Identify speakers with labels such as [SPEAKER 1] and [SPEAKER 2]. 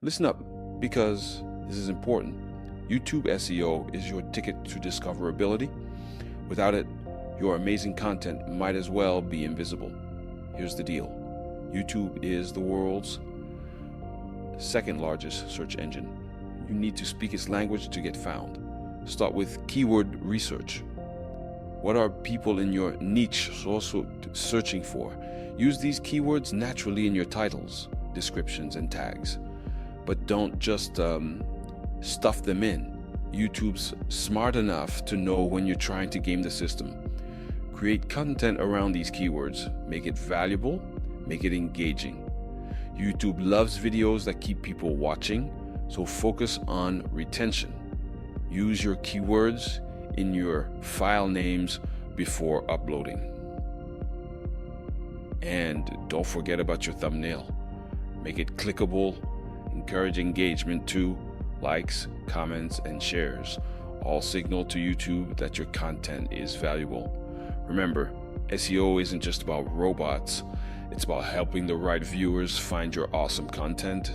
[SPEAKER 1] Listen up, because this is important. YouTube SEO is your ticket to discoverability. Without it, your amazing content might as well be invisible. Here's the deal. YouTube is the world's second largest search engine. You need to speak its language to get found. Start with keyword research. What are people in your niche also searching for? Use these keywords naturally in your titles, descriptions, and tags. But don't just stuff them in. YouTube's smart enough to know when you're trying to game the system. Create content around these keywords. Make it valuable, make it engaging. YouTube loves videos that keep people watching, so focus on retention. Use your keywords in your file names before uploading. And don't forget about your thumbnail. Make it clickable, encourage engagement too. Likes, comments, and shares all signal to YouTube that your content is valuable. Remember, SEO isn't just about robots. It's about helping the right viewers find your awesome content